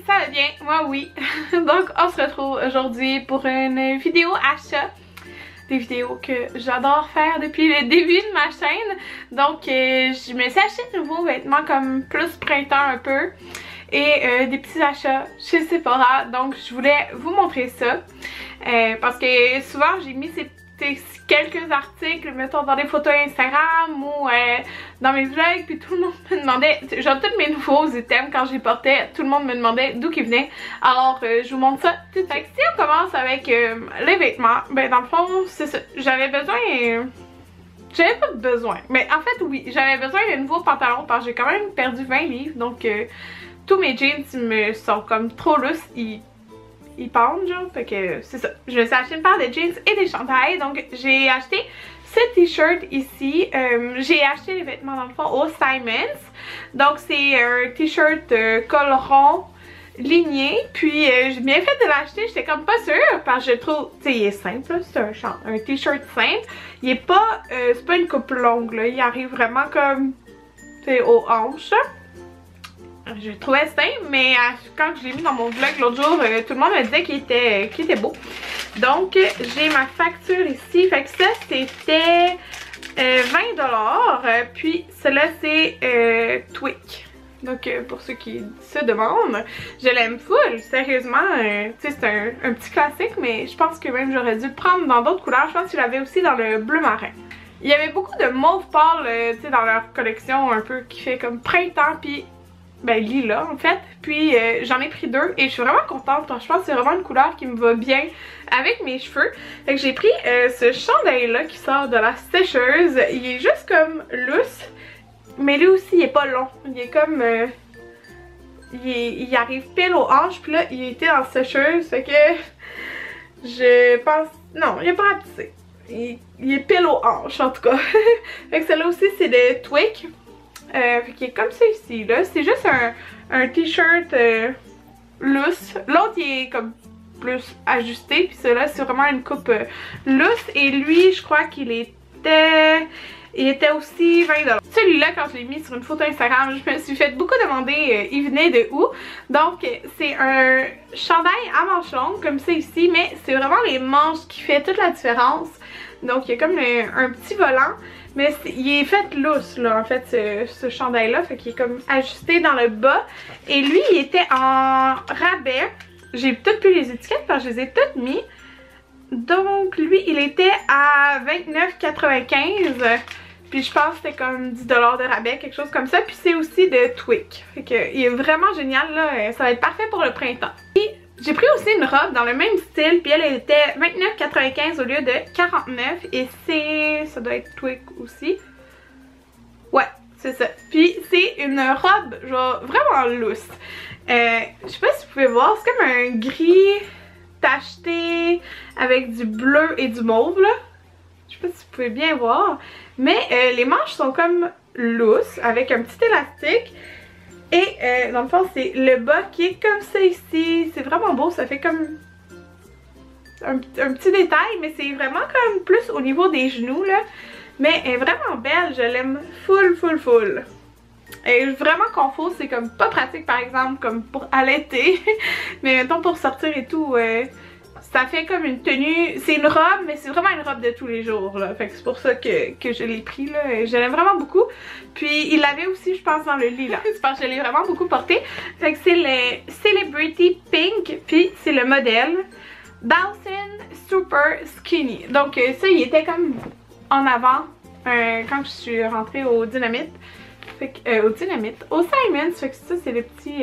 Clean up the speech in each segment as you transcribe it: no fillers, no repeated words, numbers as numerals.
ça va bien, moi oui. Donc on se retrouve aujourd'hui pour une vidéo achat. Des vidéos que j'adore faire depuis le début de ma chaîne. Donc je me suis acheté de nouveaux vêtements comme plus printemps un peu. Et des petits achats chez Sephora. Donc je voulais vous montrer ça. Parce que souvent j'ai mis quelques articles, mettons dans des photos Instagram ou dans mes vlogs, puis tout le monde me demandait, genre tous mes nouveaux items quand je les portais, tout le monde me demandait d'où ils venaient. Alors je vous montre ça tout de suite. Si on commence avec les vêtements, ben dans le fond c'est ça, j'avais besoin... J'avais pas besoin, mais en fait oui, j'avais besoin de nouveaux pantalons parce que j'ai quand même perdu 20 livres, donc tous mes jeans me sont comme trop lousses, ils pendent genre, fait que c'est ça. Je me suis acheté une paire de jeans et des chandails, donc j'ai acheté ce t-shirt ici. J'ai acheté les vêtements dans le fond au Simons, donc c'est un t-shirt col rond ligné, puis j'ai bien fait de l'acheter, j'étais comme pas sûre parce que je trouve, tu sais, il est simple, c'est un t-shirt simple, il est pas, c'est pas une coupe longue là, il arrive vraiment comme, tu sais, aux hanches. Je le trouvais simple, mais quand je l'ai mis dans mon vlog l'autre jour, tout le monde me disait qu'il était beau. Donc, j'ai ma facture ici. Fait que ça, c'était 20$. Puis, cela, c'est Tweak. Donc, pour ceux qui se demandent, je l'aime full. Sérieusement, tu sais, c'est un petit classique, mais je pense que même j'aurais dû le prendre dans d'autres couleurs. Je pense qu'il l'avait aussi dans le bleu marin. Il y avait beaucoup de mauve pâle, tu sais, dans leur collection un peu qui fait comme printemps, puis ben lilas en fait, puis j'en ai pris deux et je suis vraiment contente parce que je pense que c'est vraiment une couleur qui me va bien avec mes cheveux. Fait que j'ai pris ce chandail là qui sort de la sécheuse. Il est juste comme loose, mais lui aussi il est pas long, il est comme il arrive pile aux hanches, puis là il était en sécheuse, fait que je pense, non il est pas ratissé, il est pile aux hanches en tout cas. Fait que celle-là aussi c'est de Tweak. Fait qu'il est comme ça ici là, c'est juste un t-shirt loose. L'autre il est comme plus ajusté, puis celui-là c'est vraiment une coupe loose. Et lui je crois qu'il était aussi 20$. Celui-là quand je l'ai mis sur une photo Instagram, je me suis fait beaucoup demander il venait de où. Donc c'est un chandail à manches longues comme ça ici, mais c'est vraiment les manches qui fait toute la différence. Donc il y a comme un petit volant. Mais il est fait loose là en fait ce chandail là, fait qu'il est comme ajusté dans le bas. Et lui il était en rabais. J'ai toutes plus les étiquettes parce que je les ai toutes mis. Donc lui il était à 29,95$. Puis je pense que c'était comme 10$ de rabais, quelque chose comme ça. Puis c'est aussi de Tweak. Fait que il est vraiment génial là, ça va être parfait pour le printemps. Et j'ai pris aussi une robe dans le même style, puis elle était 29,95$ au lieu de 49$. Et ça doit être Tweak aussi. Ouais, c'est ça. Puis c'est une robe genre vraiment loose. Je sais pas si vous pouvez voir, c'est comme un gris tacheté avec du bleu et du mauve là. Je sais pas si vous pouvez bien voir. Mais les manches sont comme loose avec un petit élastique. Et dans le fond c'est le bas qui est comme ça ici. C'est vraiment beau, ça fait comme un petit détail, mais c'est vraiment comme plus au niveau des genoux là. Mais elle est vraiment belle, je l'aime full. Elle est vraiment confort, c'est comme pas pratique par exemple comme pour l'été. Mais mettons pour sortir et tout, ça fait comme une tenue, c'est une robe, mais c'est vraiment une robe de tous les jours là. Fait que c'est pour ça que je l'ai pris là, je l'aime vraiment beaucoup. Puis il l'avait aussi je pense dans le lit là, c'est parce que je l'ai vraiment beaucoup porté. Fait que c'est le Celebrity Pink, puis c'est le modèle Dawson Super Skinny. Donc ça il était comme en avant quand je suis rentrée au Dynamite. Fait que, au Simons, fait que ça c'est les petits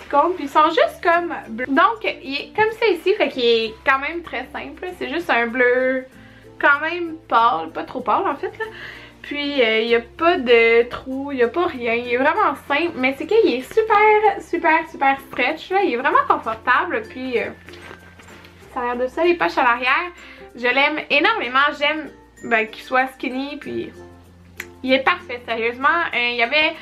icônes, puis ils sont juste comme bleus. Donc il est comme ça ici, fait qu'il est quand même très simple, c'est juste un bleu quand même pâle, pas trop pâle en fait là. Puis il n'y a pas de trou, il n'y a pas rien, il est vraiment simple, mais c'est qu'il est super stretch là, il est vraiment confortable, puis ça a l'air de ça, les poches à l'arrière, je l'aime énormément, j'aime qu'il soit skinny, puis il est parfait, sérieusement. Il y avait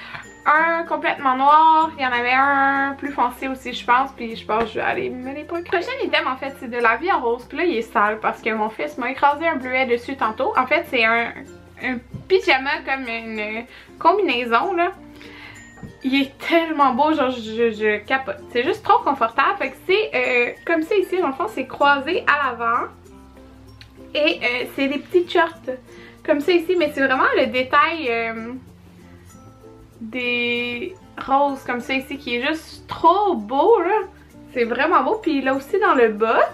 un complètement noir, il y en avait un plus foncé aussi je pense, puis je pense que je vais aller me les procurer. Le prochain item en fait c'est de la vie en rose, puis là il est sale parce que mon fils m'a écrasé un bleuet dessus tantôt. En fait c'est un pyjama comme une combinaison là. il est tellement beau, genre je capote. C'est juste trop confortable. Fait que c'est comme ça ici, dans le fond, c'est croisé à l'avant. Et c'est des petits shorts comme ça ici, mais c'est vraiment le détail des roses comme ça ici qui est juste trop beau là. C'est vraiment beau. Puis là aussi dans le bas.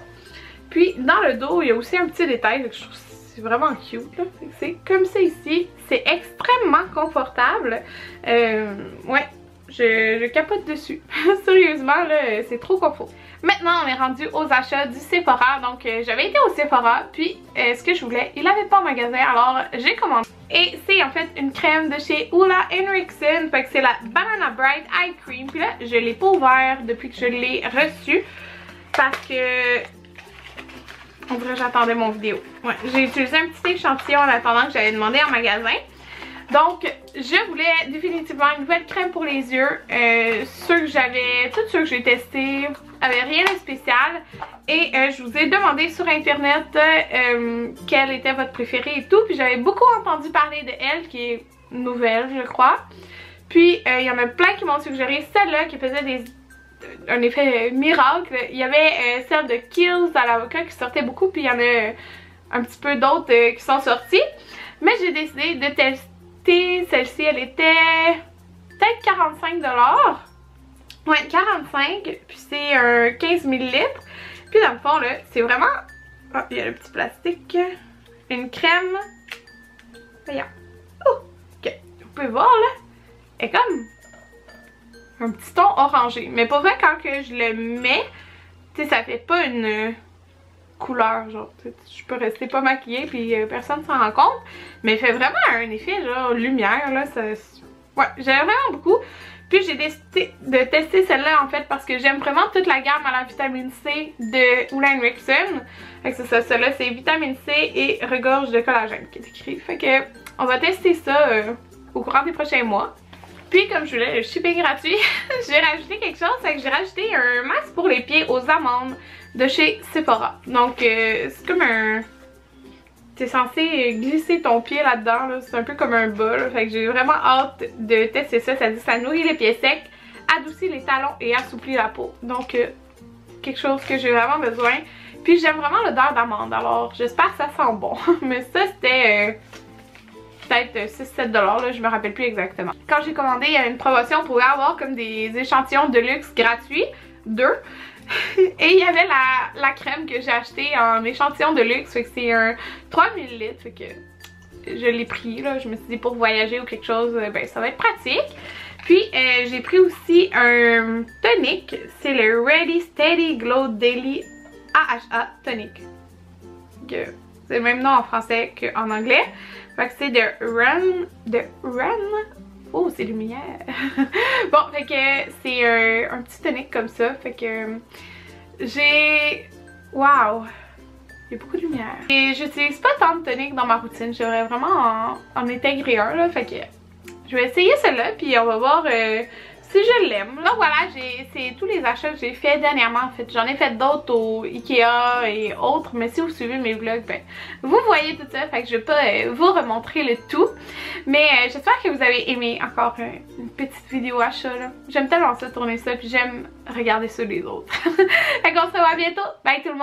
Puis dans le dos, il y a aussi un petit détail que je trouve c'est vraiment cute là. C'est comme ça ici. C'est extrêmement confortable. Ouais, je capote dessus. Sérieusement là, c'est trop confort. Maintenant on est rendu aux achats du Sephora. Donc j'avais été au Sephora. Puis ce que je voulais, il n'avait pas en magasin. Alors j'ai commandé. Et c'est en fait une crème de chez Ole Henriksen. Fait que c'est la Banana Bright Eye Cream. Puis là, je l'ai pas ouvert depuis que je l'ai reçu. Parce que... on dirait que j'attendais mon vidéo. Ouais, j'ai utilisé un petit échantillon en attendant que j'allais demander en magasin. Donc, je voulais définitivement une nouvelle crème pour les yeux. Ceux que j'avais, tous ceux que j'ai testés, avaient rien de spécial. Et je vous ai demandé sur internet quelle était votre préférée et tout. Puis j'avais beaucoup entendu parler de elle, qui est nouvelle, je crois. Puis il y en a plein qui m'ont suggéré celle-là qui faisait un effet miracle. Il y avait celle de Kiehl's à l'avocat qui sortait beaucoup. Puis il y en a un petit peu d'autres qui sont sorties. Mais j'ai décidé de tester. Celle-ci, elle était peut-être 45 $. Ouais, 45. Puis c'est un 15 ml. Puis dans le fond, là, c'est vraiment... oh, il y a le petit plastique. Une crème. Voyons. Oh, ok. Vous pouvez voir, là. Elle est comme un petit ton orangé. Mais pour vrai, quand que je le mets, tu sais, ça fait pas une couleur, genre, je peux rester pas maquillée puis personne s'en rend compte. Mais il fait vraiment un effet, genre, lumière, là. Ça... ouais, j'aime vraiment beaucoup. Puis j'ai décidé de tester celle-là en fait parce que j'aime vraiment toute la gamme à la vitamine C de Ole Henriksen. Fait que c'est ça, celle-là c'est vitamine C et regorge de collagène qui est écrit. Fait que on va tester ça au courant des prochains mois. Puis comme je voulais le shipping gratuit, j'ai rajouté quelque chose, c'est que j'ai rajouté un masque pour les pieds aux amandes de chez Sephora. Donc c'est comme un... t'es censé glisser ton pied là-dedans, là. C'est un peu comme un bas, là. Fait que j'ai vraiment hâte de tester ça. Ça dit que ça nourrit les pieds secs, adoucit les talons et assouplit la peau. Donc quelque chose que j'ai vraiment besoin. Puis j'aime vraiment l'odeur d'amande, alors j'espère que ça sent bon. Mais ça c'était peut-être 6-7 $, là, je me rappelle plus exactement. Quand j'ai commandé, il y avait une promotion pour avoir comme des échantillons de luxe gratuits, 2. Et il y avait la crème que j'ai achetée en échantillon de luxe, fait que c'est un 3 ml, fait que je l'ai pris là, je me suis dit pour voyager ou quelque chose, ben ça va être pratique. Puis j'ai pris aussi un tonic, c'est le Ready Steady Glow Daily AHA Tonic. C'est le même nom en français qu'en anglais. Fait que c'est de Run. Oh, c'est lumière. Bon, fait que c'est un petit tonic comme ça. Fait que j'ai... waouh! Il y a beaucoup de lumière. Et j'utilise pas tant de tonic dans ma routine. J'aimerais vraiment en intégrer un, là. Fait que je vais essayer celle-là, puis on va voir si je l'aime. Donc voilà, c'est tous les achats que j'ai fait dernièrement. En fait, j'en ai fait d'autres au Ikea et autres. Mais si vous suivez mes vlogs, ben vous voyez tout ça. Fait que je vais pas vous remontrer le tout. Mais j'espère que vous avez aimé encore une petite vidéo achat. J'aime tellement ça, tourner ça. Puis j'aime regarder ça des autres. Fait qu'on se revoit bientôt. Bye tout le monde!